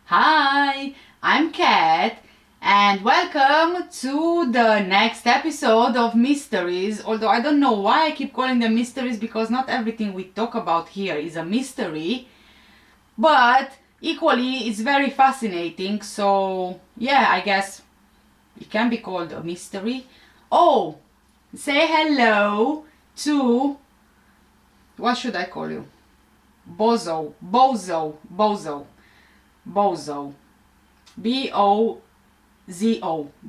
Hi, I'm Kat and welcome to the next episode of Mysteries. Although I don't know why I keep calling them mysteries because not everything we talk about here is a mystery, but equally it's very fascinating, so yeah, I guess it can be called a mystery. Oh, say hello to, what should I call you? Bozo, Bozo, Bozo, Bozo. B-O-Z-O,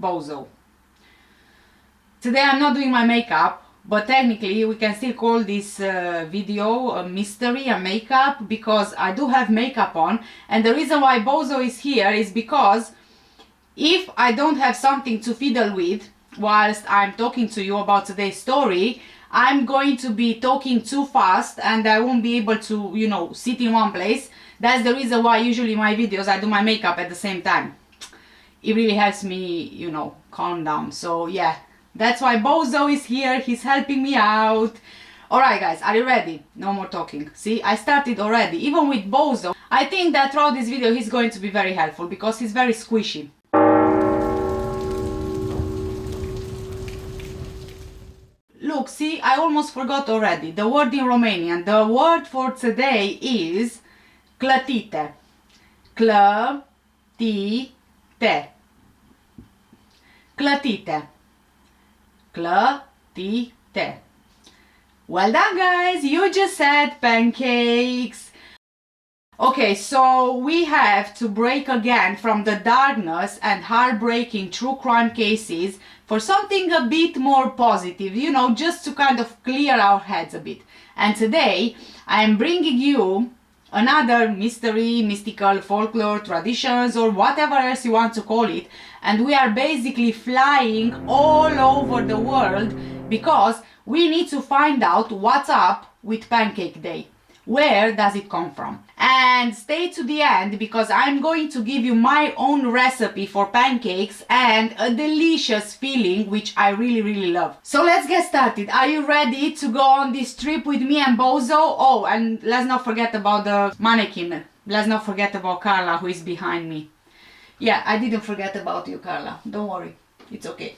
Bozo. Today I'm not doing my makeup, but technically we can still call this video a mystery, a makeup, because I do have makeup on, and the reason why Bozo is here is because if I don't have something to fiddle with whilst I'm talking to you about today's story, I'm going to be talking too fast and I won't be able to, sit in one place. That's the reason why usually my videos I do my makeup at the same time. It really helps me, calm down. So yeah, that's why Bozo is here. He's helping me out. Alright guys, are you ready? No more talking. See, I started already. Even with Bozo, I think that throughout this video he's going to be very helpful because he's very squishy. Look, see, I almost forgot already. The word in Romanian. The word for today is clătite. Clătite. Clătite. Clătite. Well done, guys. You just said pancakes. Okay, so we have to break again from the darkness and heartbreaking true crime cases for something a bit more positive, just to kind of clear our heads a bit. And today I am bringing you another mystery, mystical, folklore, traditions, or whatever else you want to call it. And we are basically flying all over the world because we need to find out what's up with Pancake Day. Where does it come from? And stay to the end because I'm going to give you my own recipe for pancakes and a delicious feeling which I really love. So let's get started. Are you ready to go on this trip with me and Bozo? Oh, and let's not forget about the mannequin. Let's not forget about Carla who is behind me. Yeah, I didn't forget about you, Carla. Don't worry. It's okay.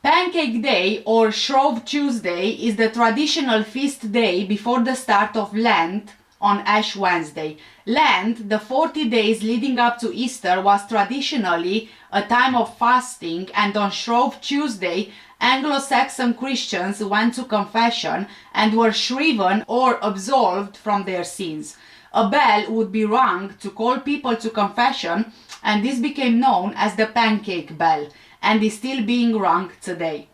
Pancake Day or Shrove Tuesday is the traditional feast day before the start of Lent on Ash Wednesday. Lent, the 40 days leading up to Easter, was traditionally a time of fasting, and on Shrove Tuesday, Anglo-Saxon Christians went to confession and were shriven or absolved from their sins. A bell would be rung to call people to confession, and this became known as the Pancake Bell, and is still being rung today.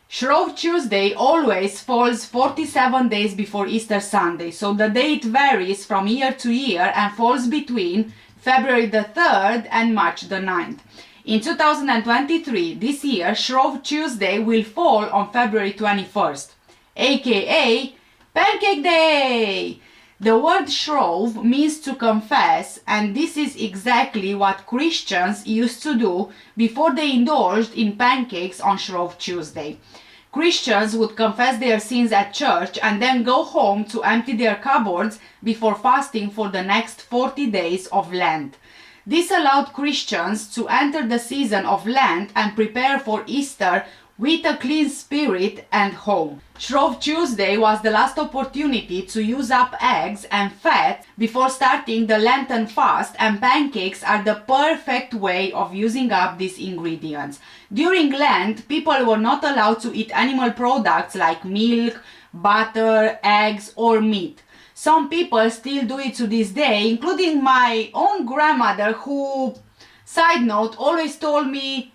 Shrove Tuesday always falls 47 days before Easter Sunday, so the date varies from year to year and falls between February the 3rd and March the 9th. In 2023, this year, Shrove Tuesday will fall on February 21st, aka Pancake Day! The word shrove means to confess, and this is exactly what Christians used to do before they indulged in pancakes on Shrove Tuesday. Christians would confess their sins at church and then go home to empty their cupboards before fasting for the next 40 days of Lent. This allowed Christians to enter the season of Lent and prepare for Easter with a clean spirit and home. Shrove Tuesday was the last opportunity to use up eggs and fat before starting the Lenten fast, and pancakes are the perfect way of using up these ingredients. During Lent, people were not allowed to eat animal products like milk, butter, eggs, or meat. Some people still do it to this day, including my own grandmother, who, side note, always told me,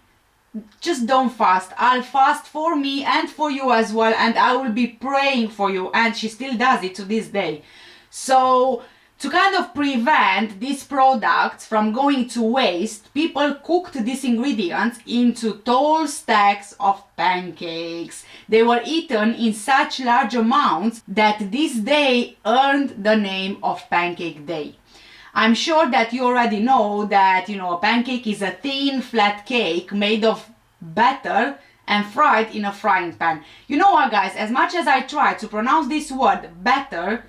just don't fast. I'll fast for me and for you as well, and I will be praying for you, and she still does it to this day. So to kind of prevent these products from going to waste, people cooked these ingredients into tall stacks of pancakes. They were eaten in such large amounts that this day earned the name of Pancake Day. I'm sure that you already know that, a pancake is a thin, flat cake made of batter and fried in a frying pan. You know what, guys, as much as I try to pronounce this word batter,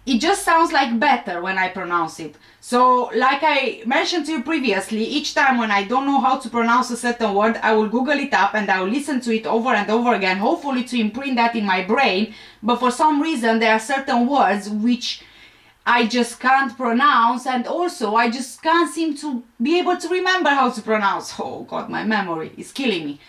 it just sounds like better when I pronounce it. So like I mentioned to you previously, each time when I don't know how to pronounce a certain word, I will Google it up and I will listen to it over and over again, hopefully to imprint that in my brain. But for some reason there are certain words which I just can't pronounce, and also I just can't seem to be able to remember how to pronounce. Oh god, my memory is killing me.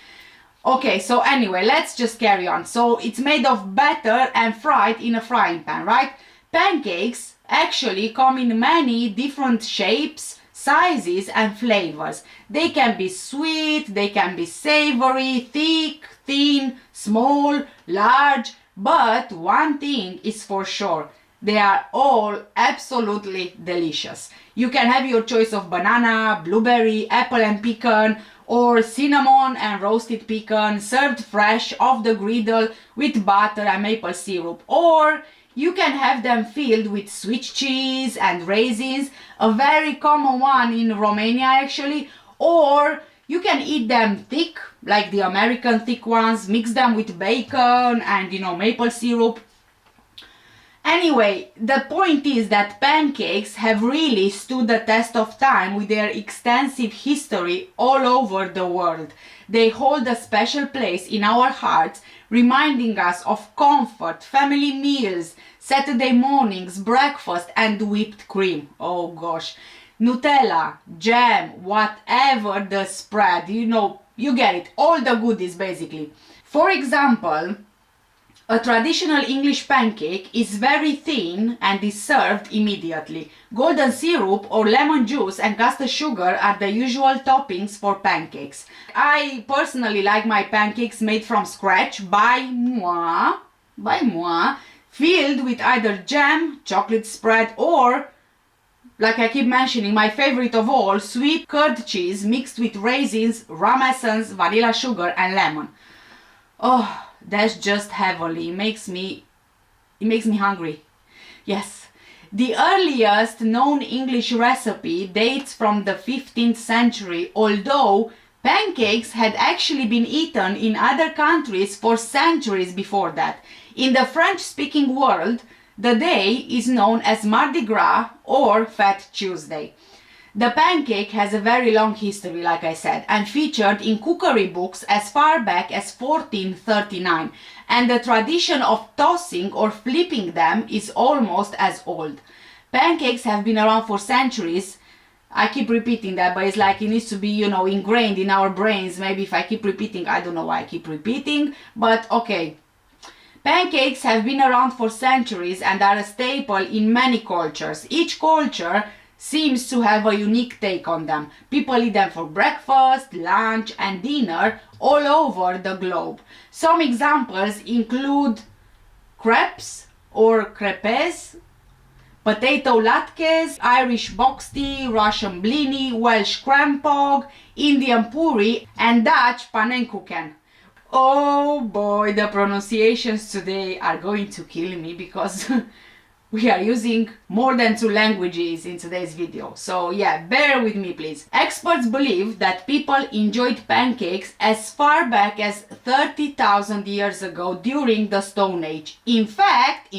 Okay, so anyway, let's just carry on. So it's made of batter and fried in a frying pan, right? Pancakes actually come in many different shapes, sizes and flavors. They can be sweet, they can be savory, thick, thin, small, large, but one thing is for sure. They are all absolutely delicious. You can have your choice of banana, blueberry, apple and pecan, or cinnamon and roasted pecan served fresh off the griddle with butter and maple syrup. Or you can have them filled with sweet cheese and raisins, a very common one in Romania actually. Or you can eat them thick, like the American thick ones, mix them with bacon and maple syrup. Anyway, the point is that pancakes have really stood the test of time with their extensive history all over the world. They hold a special place in our hearts, reminding us of comfort, family meals, Saturday mornings, breakfast and whipped cream. Oh gosh. Nutella, jam, whatever the spread, you get it. All the goodies basically. For example, a traditional English pancake is very thin and is served immediately. Golden syrup or lemon juice and caster sugar are the usual toppings for pancakes. I personally like my pancakes made from scratch by moi, filled with either jam, chocolate spread, or, like I keep mentioning, my favorite of all, sweet curd cheese mixed with raisins, rum essence, vanilla sugar and lemon. Oh, that's just heavenly. It makes me hungry. Yes. The earliest known English recipe dates from the 15th century, although pancakes had actually been eaten in other countries for centuries before that. In the French-speaking world, the day is known as Mardi Gras or Fat Tuesday. The pancake has a very long history, like I said, and featured in cookery books as far back as 1439, and the tradition of tossing or flipping them is almost as old. Pancakes have been around for centuries. I keep repeating that, but it's like it needs to be, ingrained in our brains. Maybe if I keep repeating, I don't know why I keep repeating, but okay. Pancakes have been around for centuries and are a staple in many cultures. Each culture seems to have a unique take on them. People eat them for breakfast, lunch and dinner all over the globe. Some examples include crepes or crepes, potato latkes, Irish box tea, Russian blini, Welsh krempog, Indian puri and Dutch pannenkoeken. Oh boy, the pronunciations today are going to kill me because we are using more than 2 languages in today's video. So yeah, bear with me please. Experts believe that people enjoyed pancakes as far back as 30,000 years ago during the Stone Age. In fact,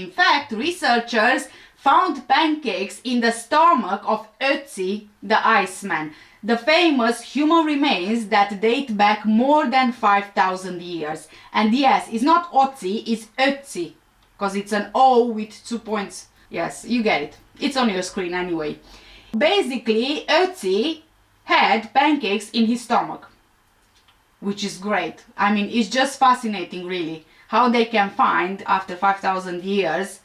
researchers found pancakes in the stomach of Ötzi the Iceman, the famous human remains that date back more than 5,000 years. And yes, it's not Otzi, it's Ötzi, because it's an O with 2 points. Yes, you get it. It's on your screen anyway. Basically, Ötzi had pancakes in his stomach, which is great. I mean, it's just fascinating really how they can find, after 5,000 years,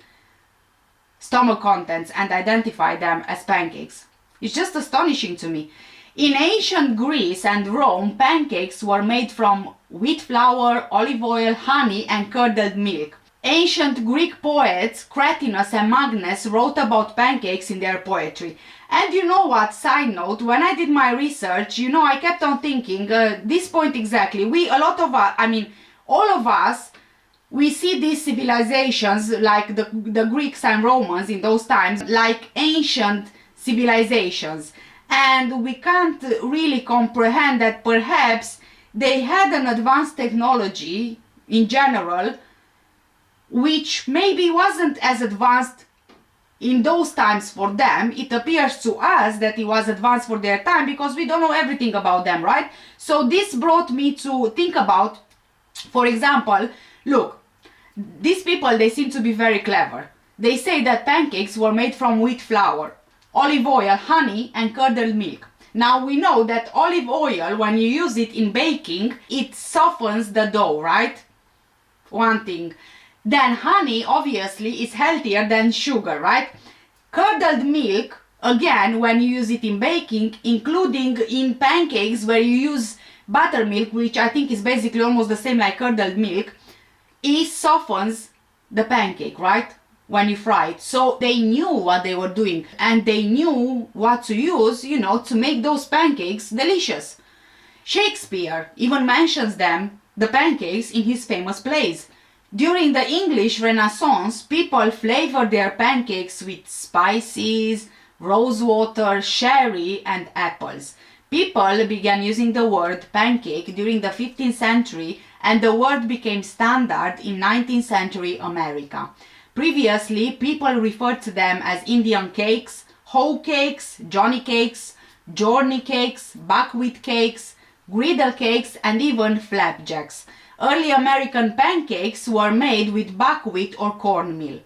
stomach contents and identify them as pancakes. It's just astonishing to me. In ancient Greece and Rome, pancakes were made from wheat flour, olive oil, honey and curdled milk. Ancient Greek poets Cratinus and Magnes wrote about pancakes in their poetry. And you know what, side note, when I did my research, I kept on thinking, this point exactly, all of us, we see these civilizations like the Greeks and Romans in those times like ancient civilizations. And we can't really comprehend that perhaps they had an advanced technology in general, which maybe wasn't as advanced in those times for them, it appears to us that it was advanced for their time because we don't know everything about them, right? So this brought me to think about, for example, look, these people, they seem to be very clever. They say that pancakes were made from wheat flour, olive oil, honey, and curdled milk. Now we know that olive oil, when you use it in baking, it softens the dough, right? One thing. Then honey, obviously, is healthier than sugar, right? Curdled milk, again, when you use it in baking, including in pancakes where you use buttermilk, which I think is basically almost the same like curdled milk, it softens the pancake, right? When you fry it. So they knew what they were doing and they knew what to use, you know, to make those pancakes delicious. Shakespeare even mentions them, the pancakes, in his famous plays. During the English Renaissance, people flavored their pancakes with spices, rosewater, sherry, and apples. People began using the word pancake during the 15th century, and the word became standard in 19th century America. Previously, people referred to them as Indian cakes, hoe cakes, Johnny cakes, journey cakes, buckwheat cakes, griddle cakes, and even flapjacks. Early American pancakes were made with buckwheat or cornmeal.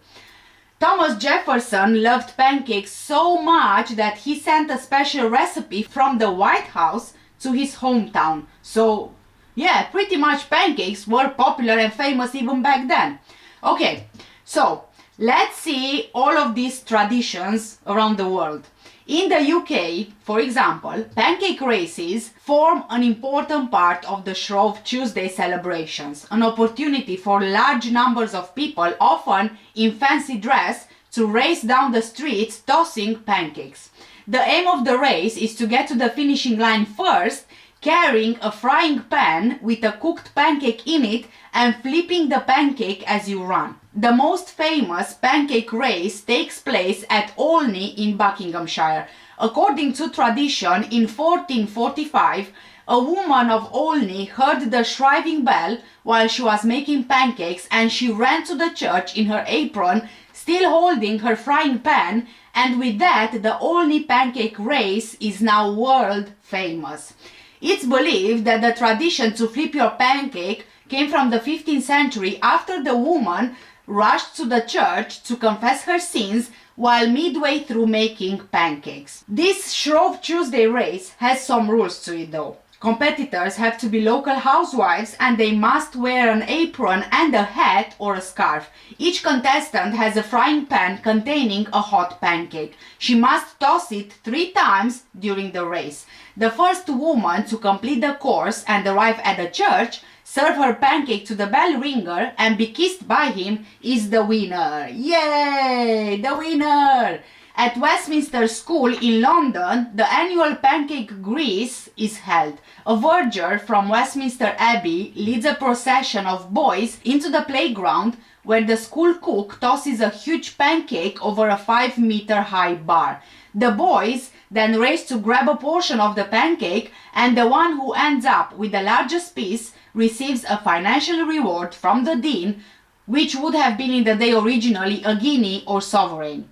Thomas Jefferson loved pancakes so much that he sent a special recipe from the White House to his hometown. So, yeah, pretty much pancakes were popular and famous even back then. Okay, so let's see all of these traditions around the world. In the UK, for example, pancake races form an important part of the Shrove Tuesday celebrations, an opportunity for large numbers of people, often in fancy dress, to race down the streets tossing pancakes. The aim of the race is to get to the finishing line first, carrying a frying pan with a cooked pancake in it and flipping the pancake as you run. The most famous pancake race takes place at Olney in Buckinghamshire. According to tradition, in 1445, a woman of Olney heard the shriving bell while she was making pancakes, and she ran to the church in her apron, still holding her frying pan, and with that the Olney pancake race is now world famous. It's believed that the tradition to flip your pancake came from the 15th century after the woman rushed to the church to confess her sins while midway through making pancakes. This Shrove Tuesday race has some rules to it though. Competitors have to be local housewives and they must wear an apron and a hat or a scarf. Each contestant has a frying pan containing a hot pancake. She must toss it 3 times during the race. The first woman to complete the course and arrive at the church, serve her pancake to the bell ringer and be kissed by him is the winner. Yay! The winner! At Westminster School in London, the annual Pancake Grease is held. A verger from Westminster Abbey leads a procession of boys into the playground where the school cook tosses a huge pancake over a 5-meter high bar. The boys then race to grab a portion of the pancake, and the one who ends up with the largest piece receives a financial reward from the dean, which would have been in the day originally a guinea or sovereign.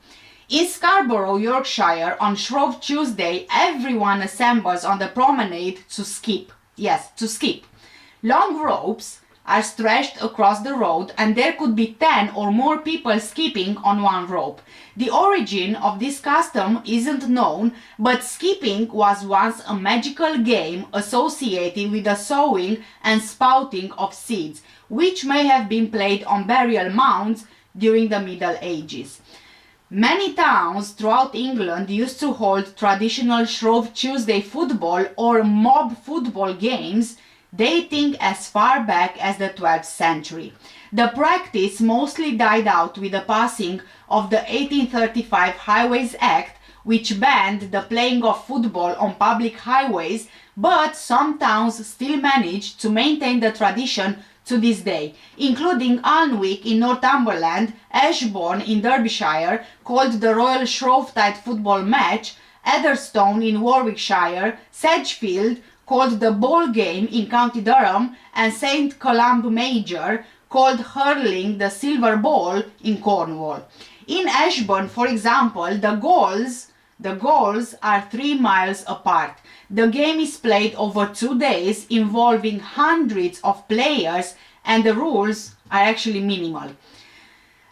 In Scarborough, Yorkshire, on Shrove Tuesday, everyone assembles on the promenade to skip. Yes, to skip. Long ropes are stretched across the road and there could be 10 or more people skipping on one rope. The origin of this custom isn't known, but skipping was once a magical game associated with the sowing and spouting of seeds, which may have been played on burial mounds during the Middle Ages. Many towns throughout England used to hold traditional Shrove Tuesday football or mob football games dating as far back as the 12th century. The practice mostly died out with the passing of the 1835 Highways Act, which banned the playing of football on public highways, but some towns still managed to maintain the tradition to this day, including Alnwick in Northumberland, Ashbourne in Derbyshire, called the Royal Shrovetide Football Match, Atherstone in Warwickshire, Sedgefield, called the Ball Game in County Durham, and St Columb Major, called Hurling the Silver Ball in Cornwall. In Ashburn, for example, the goals are 3 miles apart. The game is played over 2 days, involving hundreds of players, and the rules are actually minimal.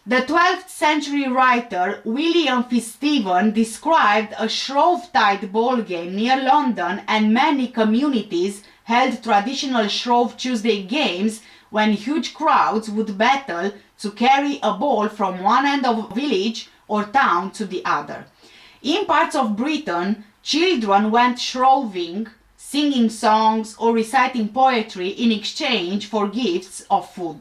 The 12th century writer William Fitzstephen described a Shrove-tide ball game near London, and many communities held traditional Shrove Tuesday games when huge crowds would battle to carry a ball from one end of a village or town to the other. In parts of Britain, children went shroving, singing songs or reciting poetry in exchange for gifts of food.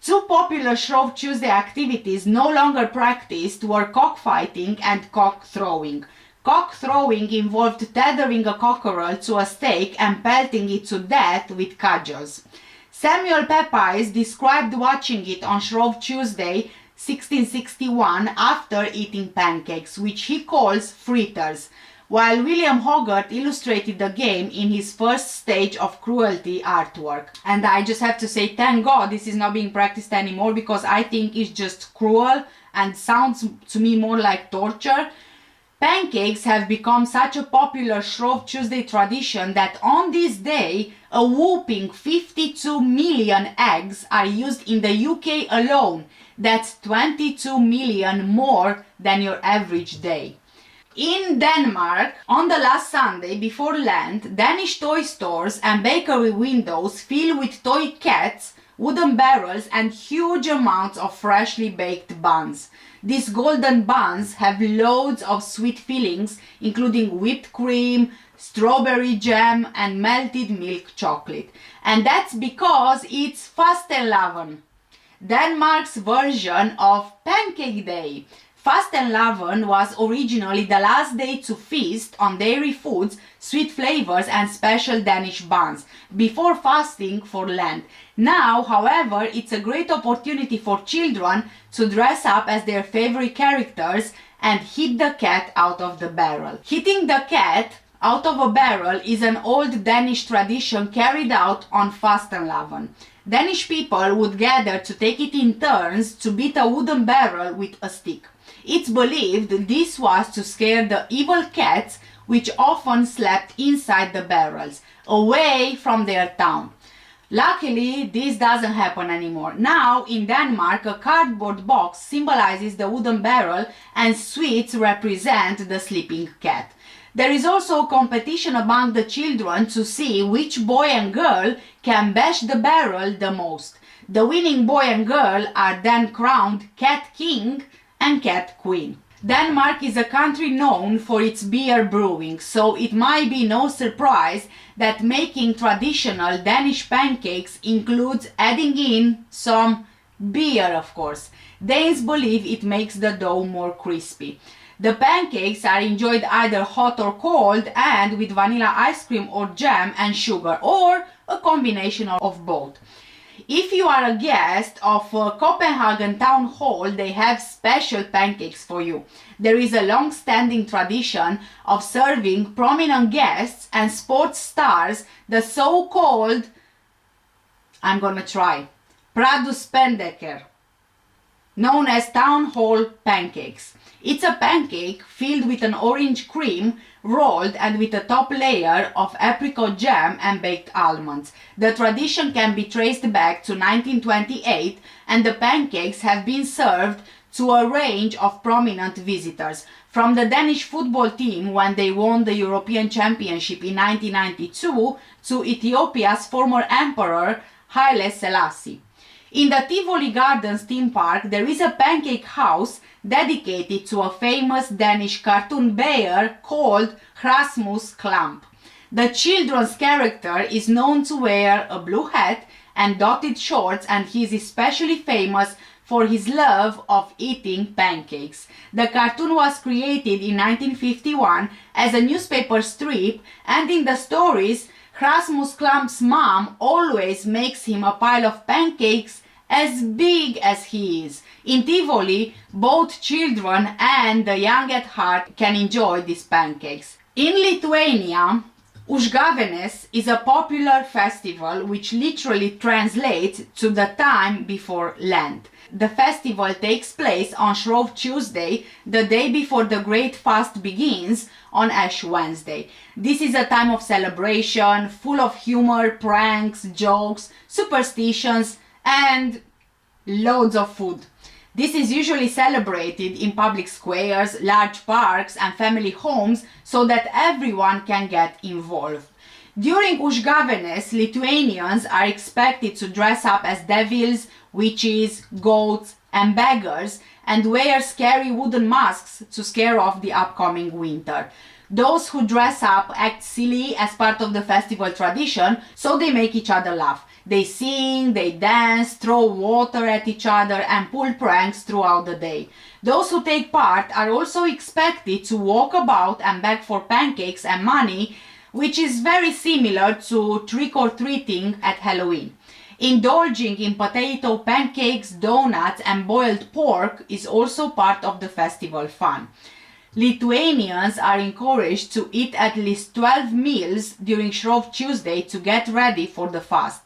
Two popular Shrove Tuesday activities no longer practiced were cockfighting and cock throwing. Cock throwing involved tethering a cockerel to a stake and pelting it to death with cudgels. Samuel Pepys described watching it on Shrove Tuesday 1661 after eating pancakes, which he calls fritters, while William Hogarth illustrated the game in his first stage of cruelty artwork. And I just have to say thank God this is not being practiced anymore, because I think it's just cruel and sounds to me more like torture. Pancakes have become such a popular Shrove Tuesday tradition that on this day a whopping 52 million eggs are used in the UK alone. That's 22 million more than your average day. In Denmark, on the last Sunday before Lent, Danish toy stores and bakery windows fill with toy cats, wooden barrels, and huge amounts of freshly baked buns. These golden buns have loads of sweet fillings, including whipped cream, strawberry jam, and melted milk chocolate. And that's because it's vastenlavn, Denmark's version of Pancake Day. Vastenlavn was originally the last day to feast on dairy foods, sweet flavors, and special Danish buns before fasting for Lent. Now, however, it's a great opportunity for children to dress up as their favorite characters and hit the cat out of the barrel. Hitting the cat out of a barrel is an old Danish tradition carried out on Vastenlavn. Danish people would gather to take it in turns to beat a wooden barrel with a stick. It's believed this was to scare the evil cats, which often slept inside the barrels, away from their town. Luckily, this doesn't happen anymore. Now, in Denmark, a cardboard box symbolizes the wooden barrel and sweets represent the sleeping cat. There is also a competition among the children to see which boy and girl can bash the barrel the most. The winning boy and girl are then crowned Cat King and Cat Queen. Denmark is a country known for its beer brewing, so it might be no surprise that making traditional Danish pancakes includes adding in some beer, of course. Danes believe it makes the dough more crispy. The pancakes are enjoyed either hot or cold, and with vanilla ice cream or jam and sugar, or a combination of both. If you are a guest of Copenhagen Town Hall, they have special pancakes for you. There is a long-standing tradition of serving prominent guests and sports stars the so-called, I'm gonna try, Praduspendeker, known as Town Hall pancakes. It's a pancake filled with an orange cream, rolled and with a top layer of apricot jam and baked almonds. The tradition can be traced back to 1928, and the pancakes have been served to a range of prominent visitors, from the Danish football team when they won the European Championship in 1992 to Ethiopia's former emperor Haile Selassie. In the Tivoli Gardens theme park, there is a pancake house dedicated to a famous Danish cartoon bear called Rasmus Klump. The children's character is known to wear a blue hat and dotted shorts, and he is especially famous for his love of eating pancakes. The cartoon was created in 1951 as a newspaper strip, and in the stories, Rasmus Klump's mom always makes him a pile of pancakes as big as he is. In Tivoli, both children and the young at heart can enjoy these pancakes. In Lithuania, Užgavėnės is a popular festival which literally translates to the time before Lent. The festival takes place on Shrove Tuesday, the day before the Great Fast begins on Ash Wednesday. This is a time of celebration, full of humor, pranks, jokes, superstitions, and loads of food. This is usually celebrated in public squares, large parks, and family homes so that everyone can get involved. During Užgavėnes, Lithuanians are expected to dress up as devils, witches, goats, and beggars and wear scary wooden masks to scare off the upcoming winter. Those who dress up act silly as part of the festival tradition, so they make each other laugh. They sing, they dance, throw water at each other, and pull pranks throughout the day. Those who take part are also expected to walk about and beg for pancakes and money, which is very similar to trick-or-treating at Halloween. Indulging in potato pancakes, donuts, and boiled pork is also part of the festival fun. Lithuanians are encouraged to eat at least 12 meals during Shrove Tuesday to get ready for the fast.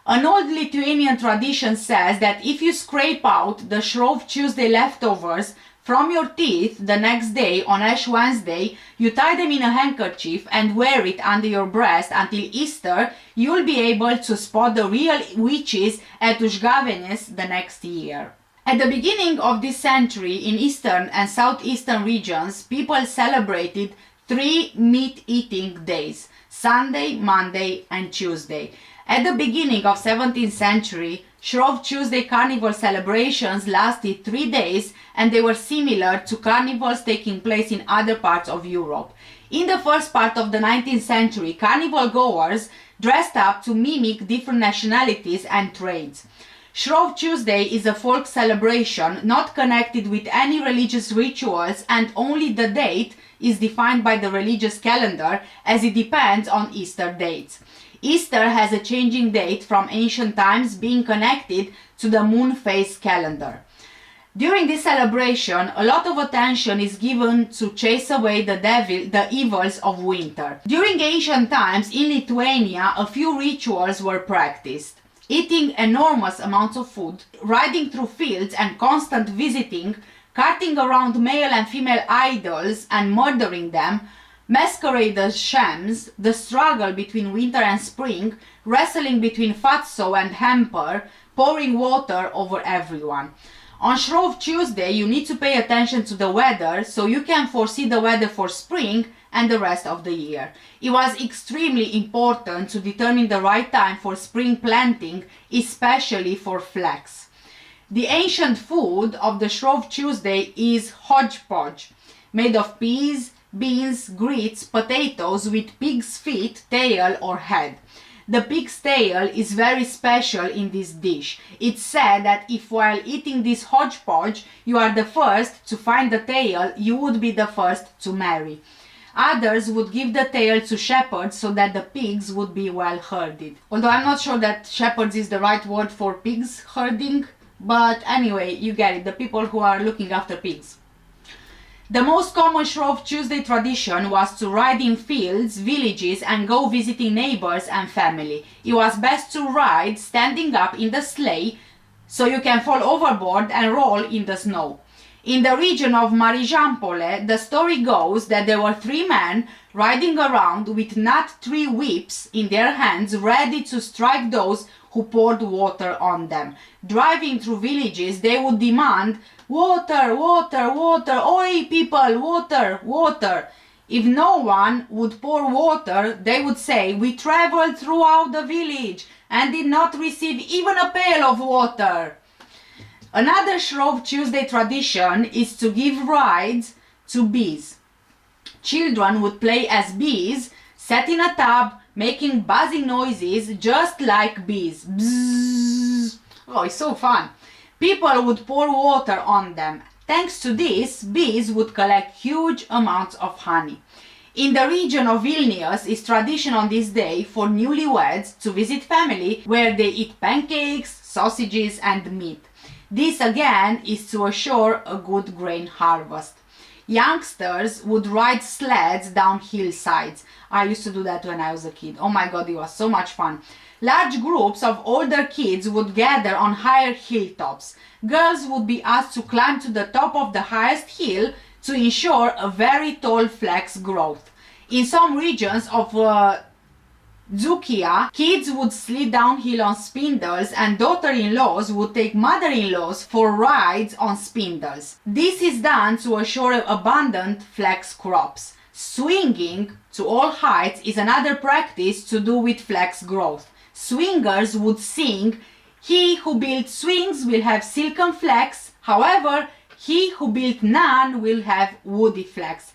An old Lithuanian tradition says that if you scrape out the Shrove Tuesday leftovers from your teeth the next day on Ash Wednesday, you tie them in a handkerchief and wear it under your breast until Easter, you'll be able to spot the real witches at Užgavėnes the next year. At the beginning of this century, in eastern and southeastern regions, people celebrated 3 meat-eating days: Sunday, Monday, and Tuesday. At the beginning of 17th century, Shrove Tuesday carnival celebrations lasted 3 days, and they were similar to carnivals taking place in other parts of Europe. In the first part of the 19th century, carnival goers dressed up to mimic different nationalities and trades. Shrove Tuesday is a folk celebration not connected with any religious rituals, and only the date is defined by the religious calendar, as it depends on Easter dates. Easter has a changing date from ancient times, being connected to the moon phase calendar. During this celebration, a lot of attention is given to chase away the evils of winter. During ancient times in Lithuania, a few rituals were practiced. Eating enormous amounts of food, riding through fields and constant visiting, carting around male and female idols and murdering them, masquerade as shams, the struggle between winter and spring, wrestling between fatso and hamper, pouring water over everyone. On Shrove Tuesday, you need to pay attention to the weather so you can foresee the weather for spring and the rest of the year. It was extremely important to determine the right time for spring planting, especially for flax. The ancient food of the Shrove Tuesday is hodgepodge, made of peas, beans, grits, potatoes with pig's feet, tail or head. The pig's tail is very special in this dish. It's said that if while eating this hodgepodge you are the first to find the tail, you would be the first to marry. Others would give the tail to shepherds so that the pigs would be well herded. Although I'm not sure that shepherds is the right word for pigs herding, but anyway, you get it, the people who are looking after pigs. The most common Shrove Tuesday tradition was to ride in fields, villages, and go visiting neighbors and family. It was best to ride standing up in the sleigh so you can fall overboard and roll in the snow. In the region of Marijampole, the story goes that there were 3 men riding around with nut tree whips in their hands, ready to strike those who poured water on them. Driving through villages, they would demand, "Water, water, water, oi people, water, water." If no one would pour water, they would say, "We traveled throughout the village and did not receive even a pail of water." Another Shrove Tuesday tradition is to give rides to bees. Children would play as bees, sat in a tub, making buzzing noises just like bees. Bzzz. Oh, it's so fun. People would pour water on them. Thanks to this, bees would collect huge amounts of honey. In the region of Vilnius, it's tradition on this day for newlyweds to visit family where they eat pancakes, sausages and meat. This again is to assure a good grain harvest. Youngsters would ride sleds down hillsides. I used to do that when I was a kid. Oh my god, it was so much fun. Large groups of older kids would gather on higher hilltops. Girls would be asked to climb to the top of the highest hill to ensure a very tall flax growth. In some regions of Zukia, kids would slid downhill on spindles and daughter-in-laws would take mother-in-laws for rides on spindles. This is done to assure abundant flax crops. Swinging to all heights is another practice to do with flax growth. Swingers would sing, "He who built swings will have silken flax, however, he who built none will have woody flax."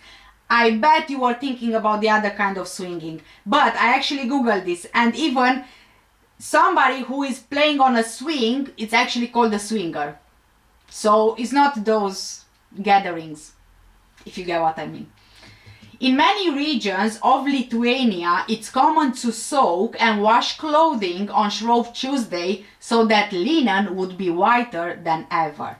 I bet you are thinking about the other kind of swinging, but I actually googled this, and even somebody who is playing on a swing, it's actually called a swinger. So it's not those gatherings, if you get what I mean. In many regions of Lithuania, it's common to soak and wash clothing on Shrove Tuesday so that linen would be whiter than ever.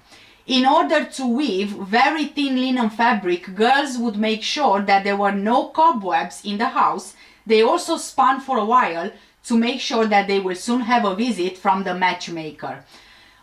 In order to weave very thin linen fabric, girls would make sure that there were no cobwebs in the house. They also spun for a while to make sure that they will soon have a visit from the matchmaker.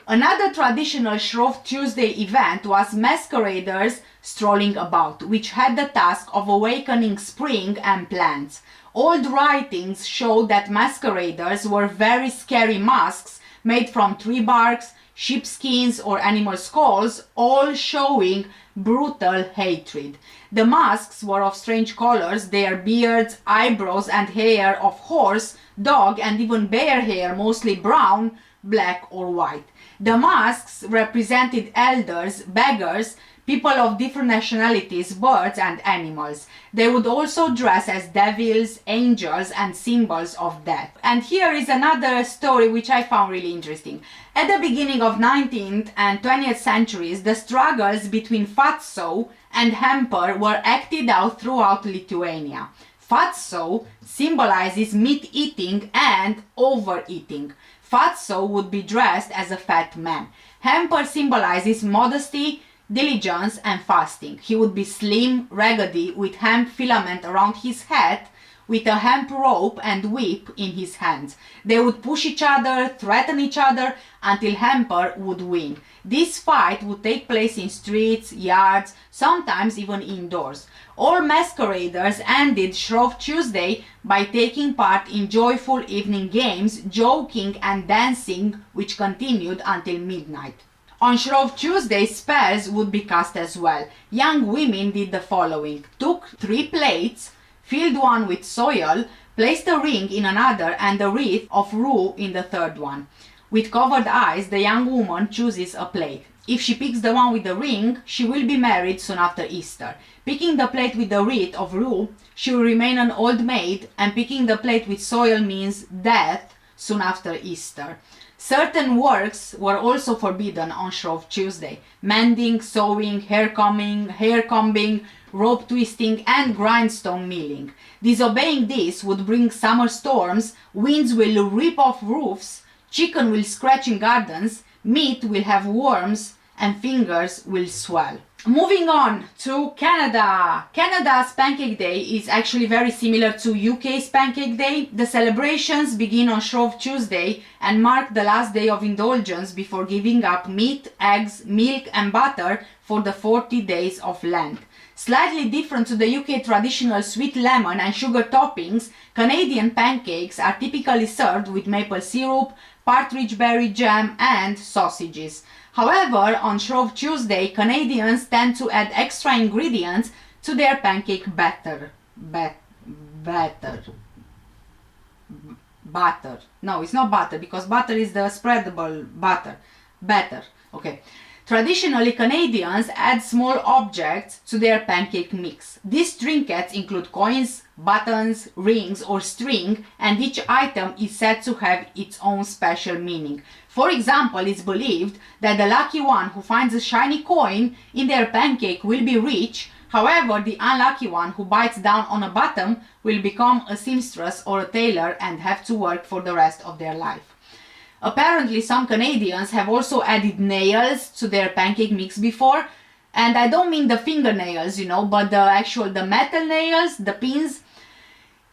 Another traditional Shrove Tuesday event was masqueraders strolling about, which had the task of awakening spring and plants. Old writings show that masqueraders were very scary masks made from tree barks, sheepskins or animal skulls, all showing brutal hatred. The masks were of strange colors, their beards, eyebrows and hair of horse, dog and even bear hair, mostly brown, black or white. The masks represented elders, beggars, people of different nationalities, birds and animals. They would also dress as devils, angels and symbols of death. And here is another story which I found really interesting. At the beginning of 19th and 20th centuries, the struggles between fatso and hamper were acted out throughout Lithuania. Fatso symbolizes meat eating and overeating. Fatso would be dressed as a fat man. Hamper symbolizes modesty, diligence and fasting. He would be slim, raggedy, with hemp filament around his head, with a hemp rope and whip in his hands. They would push each other, threaten each other, until Hamper would win. This fight would take place in streets, yards, sometimes even indoors. All masqueraders ended Shrove Tuesday by taking part in joyful evening games, joking and dancing, which continued until midnight. On Shrove Tuesday, spells would be cast as well. Young women did the following: took 3 plates, filled one with soil, placed a ring in another and a wreath of rue in the third one. With covered eyes, the young woman chooses a plate. If she picks the one with the ring, she will be married soon after Easter. Picking the plate with the wreath of rue, she will remain an old maid, and picking the plate with soil means death soon after Easter. Certain works were also forbidden on Shrove Tuesday: mending, sewing, hair combing, rope twisting and grindstone milling. Disobeying this would bring summer storms, winds will rip off roofs, chicken will scratch in gardens, meat will have worms and fingers will swell. Moving on to Canada. Canada's Pancake Day is actually very similar to UK's Pancake Day. The celebrations begin on Shrove Tuesday and mark the last day of indulgence before giving up meat, eggs, milk and butter for the 40 days of Lent. Slightly different to the UK traditional sweet lemon and sugar toppings, Canadian pancakes are typically served with maple syrup, partridge berry jam and sausages. However, on Shrove Tuesday, Canadians tend to add extra ingredients to their pancake batter. Butter. No, it's not butter, because butter is the spreadable butter. Batter. Okay. Traditionally, Canadians add small objects to their pancake mix. These trinkets include coins, buttons, rings or string, and each item is said to have its own special meaning. For example, it's believed that the lucky one who finds a shiny coin in their pancake will be rich. However, the unlucky one who bites down on a button will become a seamstress or a tailor and have to work for the rest of their life. Apparently, some Canadians have also added nails to their pancake mix before. And I don't mean the fingernails, but the metal nails, the pins.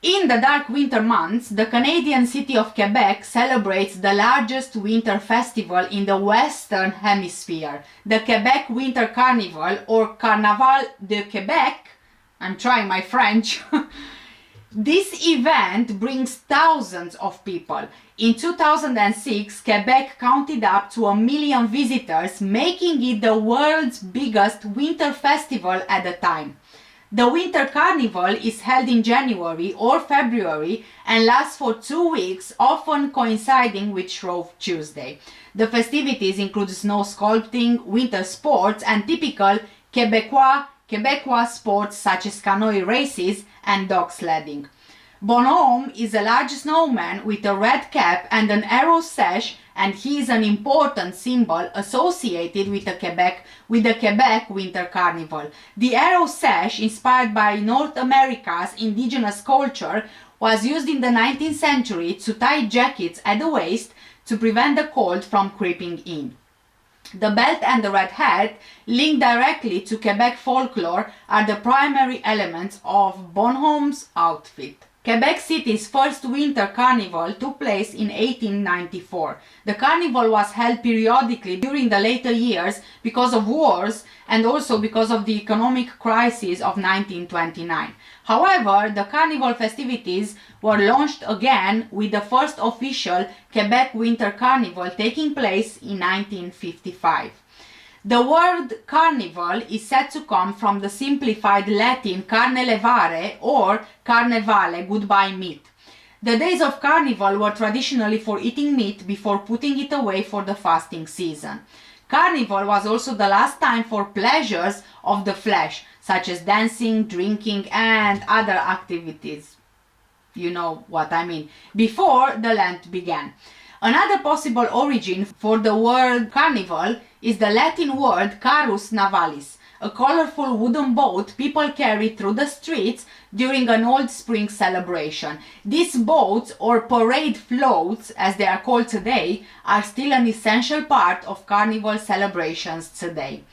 In the dark winter months, the Canadian city of Quebec celebrates the largest winter festival in the Western Hemisphere, the Quebec Winter Carnival, or Carnaval de Québec. I'm trying my French. This event brings thousands of people. In 2006, Quebec counted up to 1 million visitors, making it the world's biggest winter festival at the time. The Winter Carnival is held in January or February and lasts for 2 weeks, often coinciding with Shrove Tuesday. The festivities include snow sculpting, winter sports, and typical Quebecois sports such as canoe races and dog sledding. Bonhomme is a large snowman with a red cap and an arrow sash, and he is an important symbol associated with the Quebec Winter Carnival. The arrow sash, inspired by North America's indigenous culture, was used in the 19th century to tie jackets at the waist to prevent the cold from creeping in. The belt and the red hat, linked directly to Quebec folklore, are the primary elements of Bonhomme's outfit. Quebec City's first winter carnival took place in 1894. The carnival was held periodically during the later years because of wars and also because of the economic crisis of 1929. However, the carnival festivities were launched again with the first official Quebec Winter Carnival taking place in 1955. The word carnival is said to come from the simplified Latin carnelevare or carnevale, goodbye meat. The days of carnival were traditionally for eating meat before putting it away for the fasting season. Carnival was also the last time for pleasures of the flesh, such as dancing, drinking, and other activities. You know what I mean. Before the Lent began. Another possible origin for the word carnival is the Latin word carus navalis, a colorful wooden boat people carry through the streets during an old spring celebration. These boats, or parade floats as they are called today, are still an essential part of carnival celebrations today.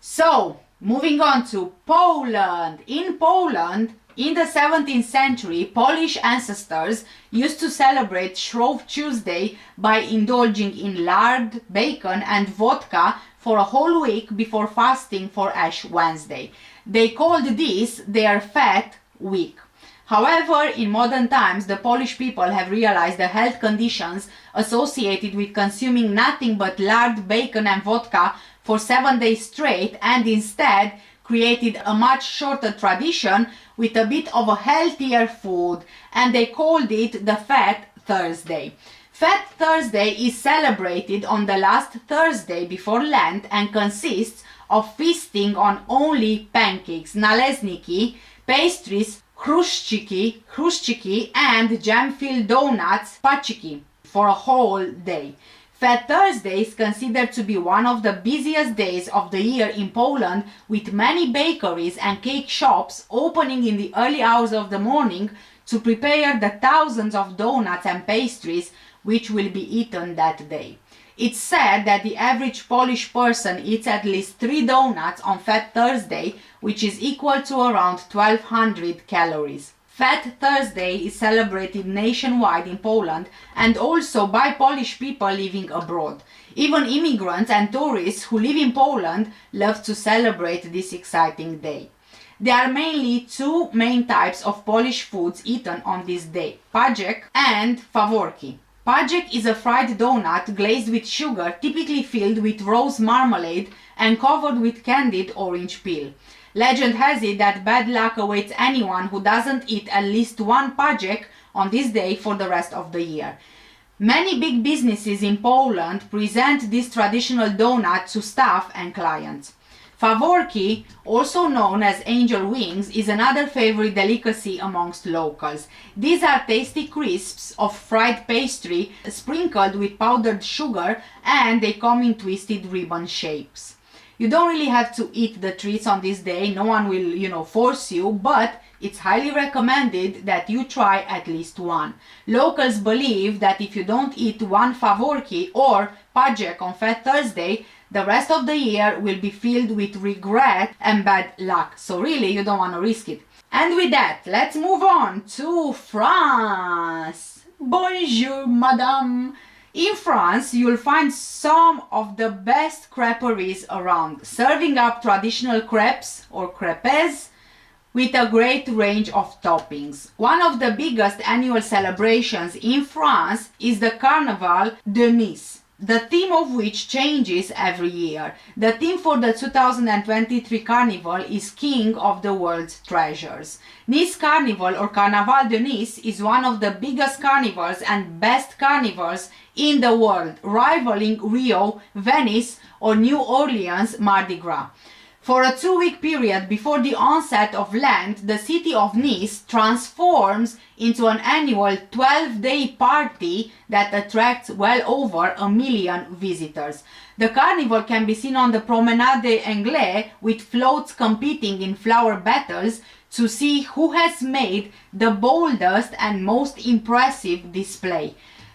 So, moving on to Poland. In Poland, in the 17th century, Polish ancestors used to celebrate Shrove Tuesday by indulging in lard, bacon, and vodka for a whole week before fasting for Ash Wednesday. They called this their Fat Week. However, in modern times, the Polish people have realized the health conditions associated with consuming nothing but lard, bacon, and vodka for 7 days straight, and instead created a much shorter tradition with a bit of a healthier food, and they called it the Fat Thursday. Fat Thursday is celebrated on the last Thursday before Lent and consists of feasting on only pancakes, nalezniki, pastries, chruściki, and jam-filled donuts, paciki, for a whole day. Fat Thursday is considered to be one of the busiest days of the year in Poland, with many bakeries and cake shops opening in the early hours of the morning to prepare the thousands of donuts and pastries which will be eaten that day. It's said that the average Polish person eats at least 3 donuts on Fat Thursday, which is equal to around 1200 calories. Fat Thursday is celebrated nationwide in Poland and also by Polish people living abroad. Even immigrants and tourists who live in Poland love to celebrate this exciting day. There are mainly 2 main types of Polish foods eaten on this day, Pancake and faworki. Pancake is a fried donut glazed with sugar, typically filled with rose marmalade and covered with candied orange peel. Legend has it that bad luck awaits anyone who doesn't eat at least 1 pancake on this day for the rest of the year. Many big businesses in Poland present this traditional donut to staff and clients. Faworki, also known as angel wings, is another favorite delicacy amongst locals. These are tasty crisps of fried pastry sprinkled with powdered sugar, and they come in twisted ribbon shapes. You don't really have to eat the treats on this day, no one will, force you, but it's highly recommended that you try at least 1. Locals believe that if you don't eat 1 faworki or pancake on Fat Thursday, The rest of the year will be filled with regret and bad luck. So really, you don't want to risk it. And with that, let's move on to France. Bonjour, madame. In France, you'll find some of the best creperies around, serving up traditional crepes or crepes with a great range of toppings. One of the biggest annual celebrations in France is the Carnaval de Nice, the theme of which changes every year. The theme for the 2023 Carnival is King of the World's Treasures. Nice Carnival or Carnaval de Nice is one of the biggest carnivals and best carnivals in the world, rivaling Rio, Venice or New Orleans Mardi Gras. For a 2-week period before the onset of Lent, the city of Nice transforms into an annual 12-day party that attracts well over 1 million visitors. The carnival can be seen on the Promenade des Anglais, with floats competing in flower battles to see who has made the boldest and most impressive display.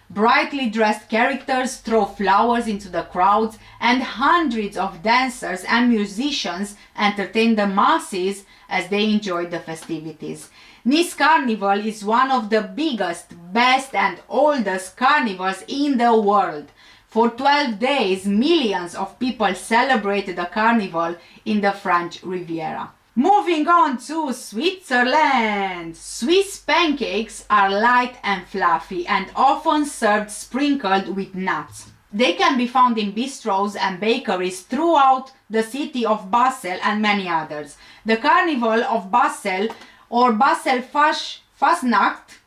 Brightly dressed characters throw flowers into the crowds, and hundreds of dancers and musicians entertain the masses as they enjoy the festivities. Nice Carnival is one of the biggest, best and oldest carnivals in the world. For 12 days, millions of people celebrated the carnival in the French Riviera. Moving on to Switzerland. Swiss pancakes are light and fluffy and often served sprinkled with nuts. They can be found in bistros and bakeries throughout the city of Basel and many others. The Carnival of Basel or Basel Fastnacht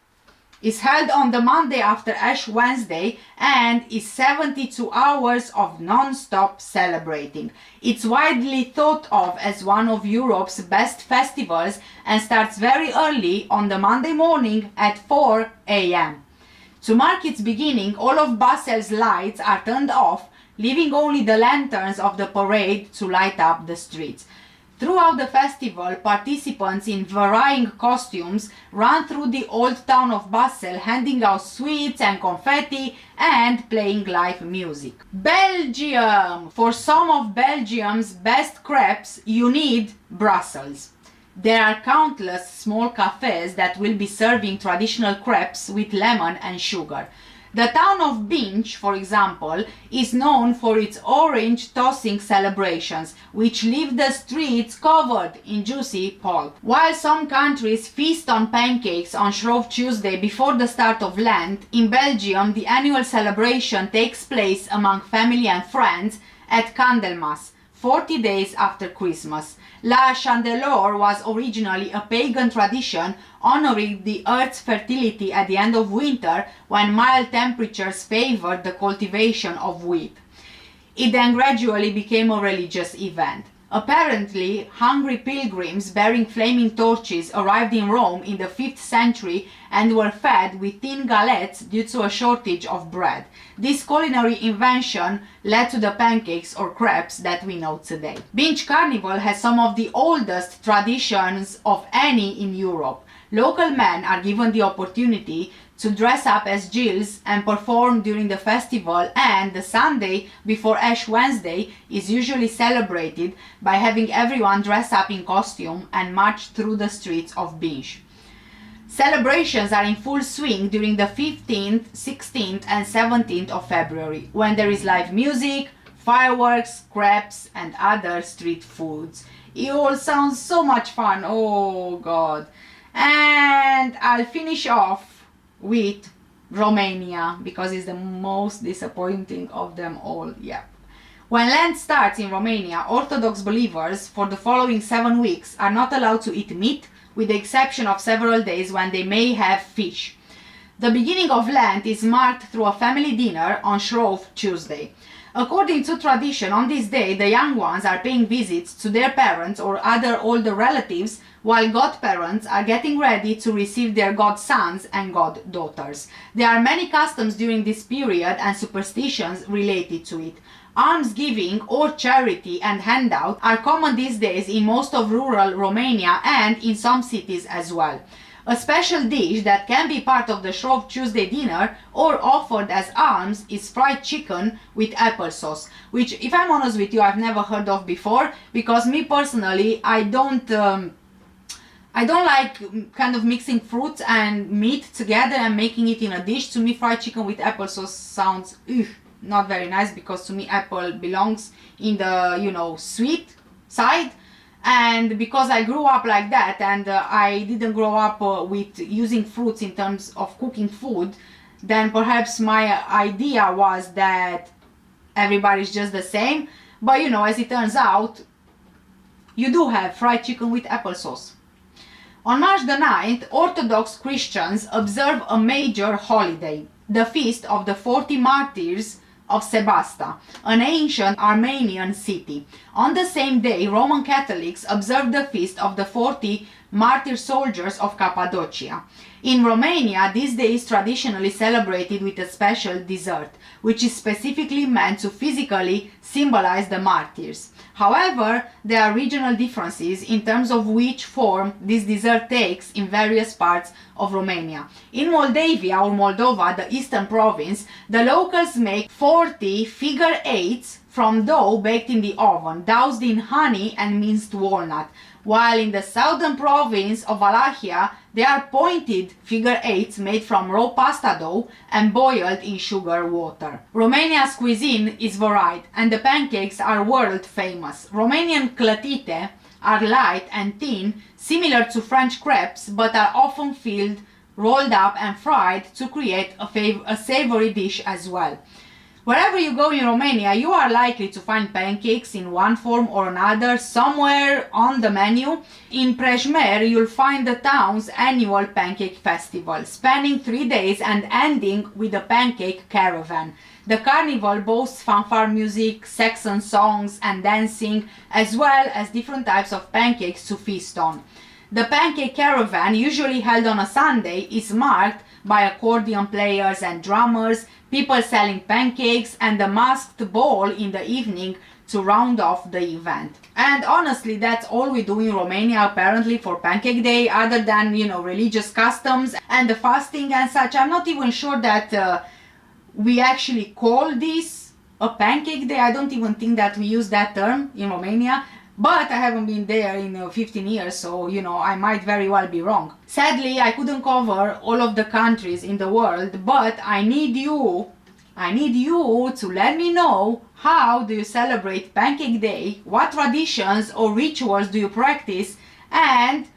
is held on the Monday after Ash Wednesday and is 72 hours of non-stop celebrating. It's widely thought of as one of Europe's best festivals and starts very early on the Monday morning at 4 a.m. To mark its beginning, all of Basel's lights are turned off, leaving only the lanterns of the parade to light up the streets. Throughout the festival, participants in varying costumes run through the old town of Basel, handing out sweets and confetti and playing live music. Belgium! For some of Belgium's best crepes, you need Brussels. There are countless small cafes that will be serving traditional crepes with lemon and sugar. The town of Binge, for example, is known for its orange tossing celebrations, which leave the streets covered in juicy pulp. While some countries feast on pancakes on Shrove Tuesday before the start of Lent, in Belgium the annual celebration takes place among family and friends at Candlemas, 40 days after Christmas. La Chandeleur was originally a pagan tradition honoring the earth's fertility at the end of winter when mild temperatures favored the cultivation of wheat. It then gradually became a religious event. Apparently, hungry pilgrims bearing flaming torches arrived in Rome in the 5th century and were fed with thin galettes due to a shortage of bread. This culinary invention led to the pancakes or crepes that we know today. Binge Carnival has some of the oldest traditions of any in Europe. Local men are given the opportunity to dress up as Jills and perform during the festival, and the Sunday before Ash Wednesday is usually celebrated by having everyone dress up in costume and march through the streets of Binge. Celebrations are in full swing during the 15th, 16th and 17th of February, when there is live music, fireworks, crepes and other street foods. It all sounds so much fun, oh god. And I'll finish off with Romania because it's the most disappointing of them all. Yep. When Lent starts in Romania, Orthodox believers for the following 7 weeks are not allowed to eat meat, with the exception of several days when they may have fish. The beginning of Lent is marked through a family dinner on Shrove Tuesday. According to tradition, on this day the young ones are paying visits to their parents or other older relatives, while godparents are getting ready to receive their godsons and goddaughters. There are many customs during this period and superstitions related to it. Almsgiving or charity and handout are common these days in most of rural Romania and in some cities as well. A special dish that can be part of the Shrove Tuesday dinner or offered as alms is fried chicken with applesauce, which, if I'm honest with you, I've never heard of before, because me personally, I don't like kind of mixing fruits and meat together and making it in a dish. To me, fried chicken with applesauce sounds not very nice, because to me apple belongs in the, you know, sweet side. And because I grew up like that, and I didn't grow up with using fruits in terms of cooking food, then perhaps my idea was that everybody's just the same. But you know, as it turns out, you do have fried chicken with applesauce. On March the 9th, Orthodox Christians observe a major holiday, the feast of the 40 martyrs of Sebasta, an ancient Armenian city. On the same day, Roman Catholics observe the feast of the 40 martyr soldiers of Cappadocia. In Romania, this day is traditionally celebrated with a special dessert, which is specifically meant to physically symbolize the martyrs. However, there are regional differences in terms of which form this dessert takes in various parts of Romania. In Moldavia or Moldova, the eastern province, the locals make 40 figure eights from dough baked in the oven, doused in honey and minced walnut, while in the southern province of Wallachia, they are pointed figure eights made from raw pasta dough and boiled in sugar water. Romania's cuisine is varied, and the pancakes are world famous. Romanian clătite are light and thin, similar to French crepes, but are often filled, rolled up and fried to create a savory dish as well. Wherever you go in Romania, you are likely to find pancakes in one form or another somewhere on the menu. In Prejmer, you'll find the town's annual pancake festival, spanning 3 days and ending with a pancake caravan. The carnival boasts fanfare music, Saxon songs and dancing, as well as different types of pancakes to feast on. The pancake caravan, usually held on a Sunday, is marked by accordion players and drummers, people selling pancakes, and a masked ball in the evening to round off the event. And honestly, that's all we do in Romania apparently for Pancake Day, other than, you know, religious customs and the fasting and such. I'm not even sure that we actually call this a Pancake Day. I don't even think that we use that term in Romania. But I haven't been there in 15 years, so, you know, I might very well be wrong. Sadly, I couldn't cover all of the countries in the world, but I need you to let me know, how do you celebrate Pancake Day? What traditions or rituals do you practice? And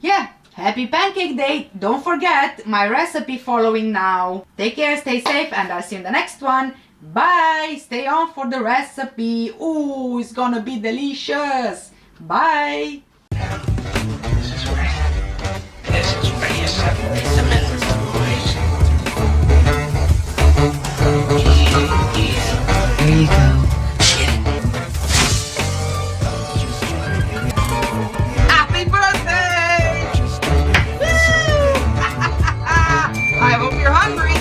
yeah, happy Pancake Day! Don't forget my recipe following now. Take care, stay safe, and I'll see you in the next one. Bye! Stay on for the recipe. Ooh, it's gonna be delicious. Bye! This is where you separate the men from the boys. There you go. Happy birthday! Woo! I hope you're hungry.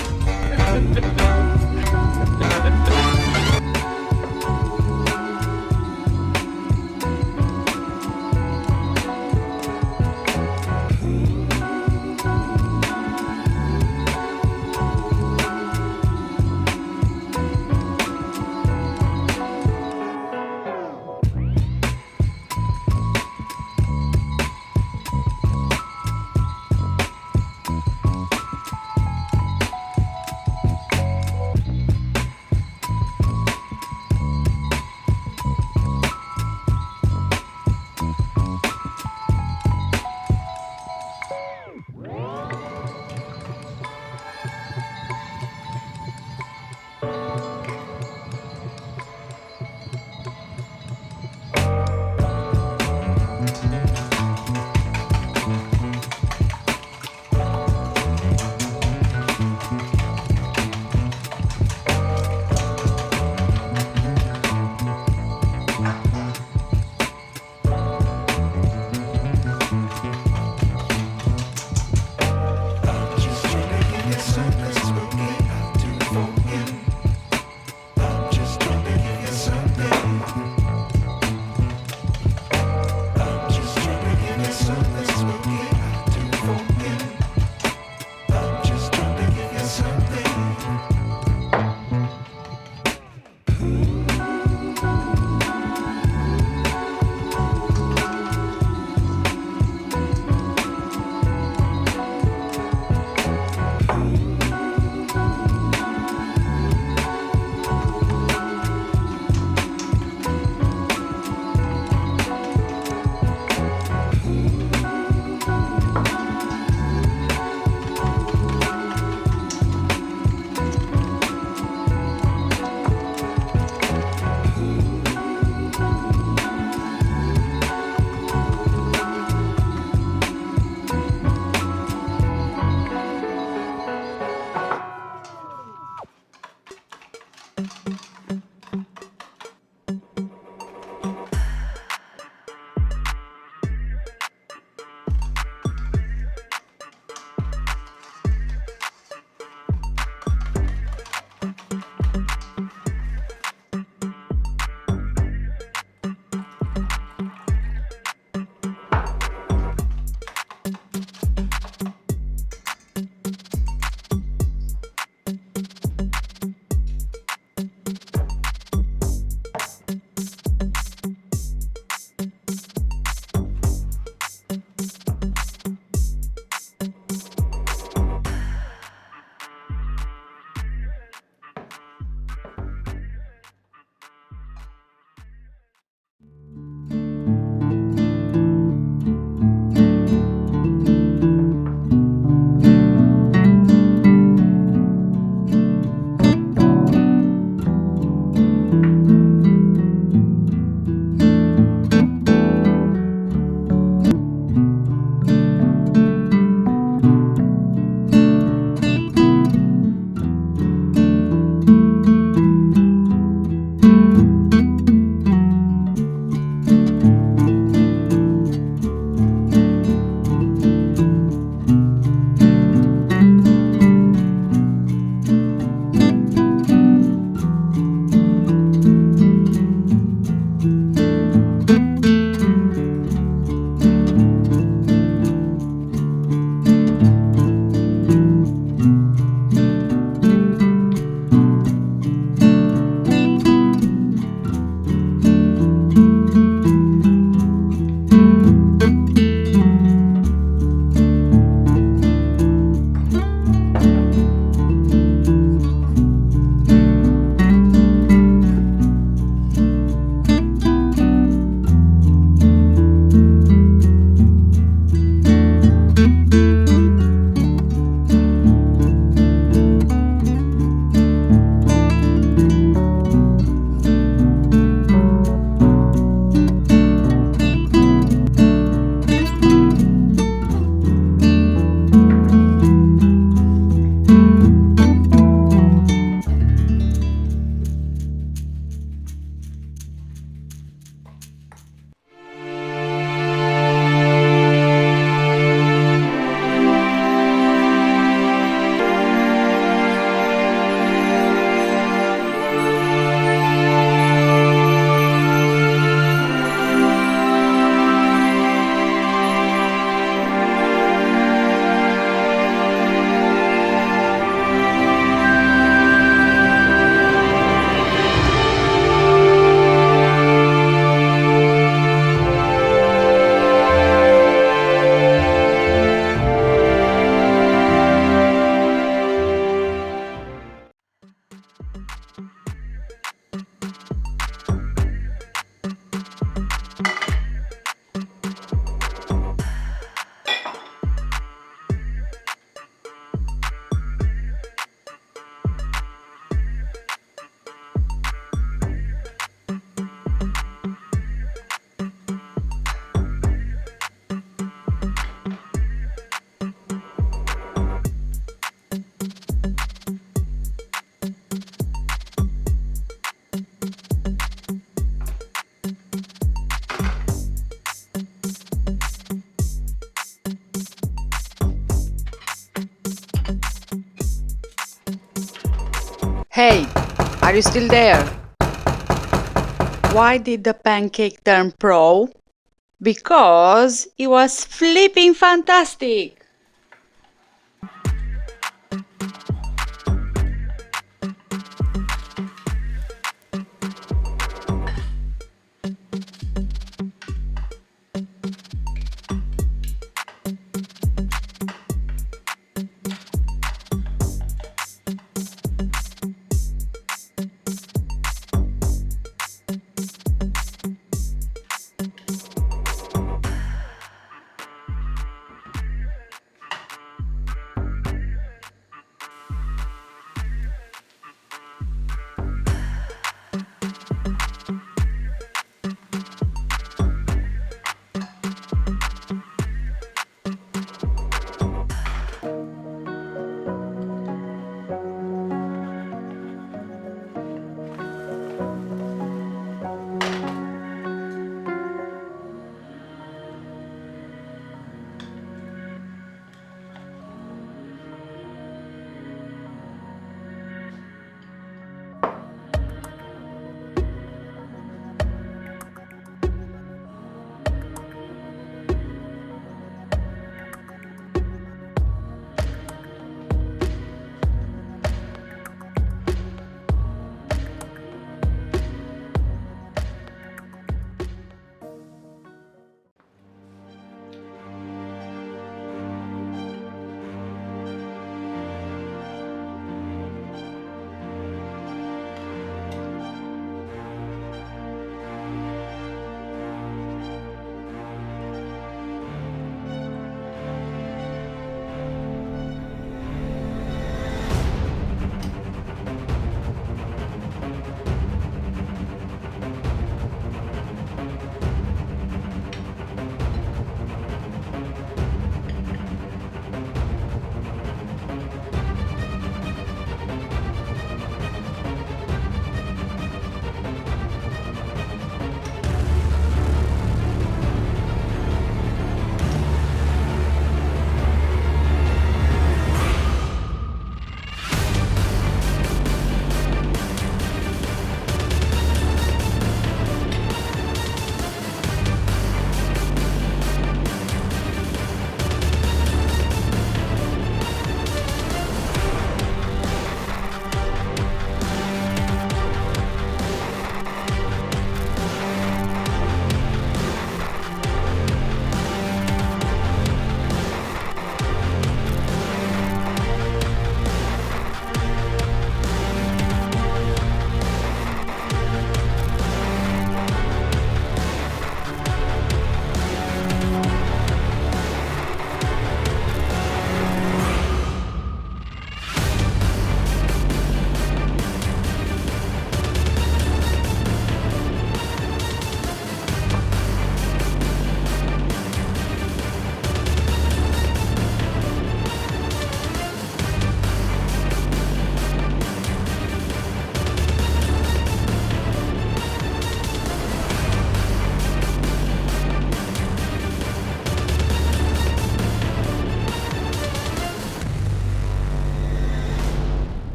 Hey, are you still there? Why did the pancake turn pro? Because it was flipping fantastic!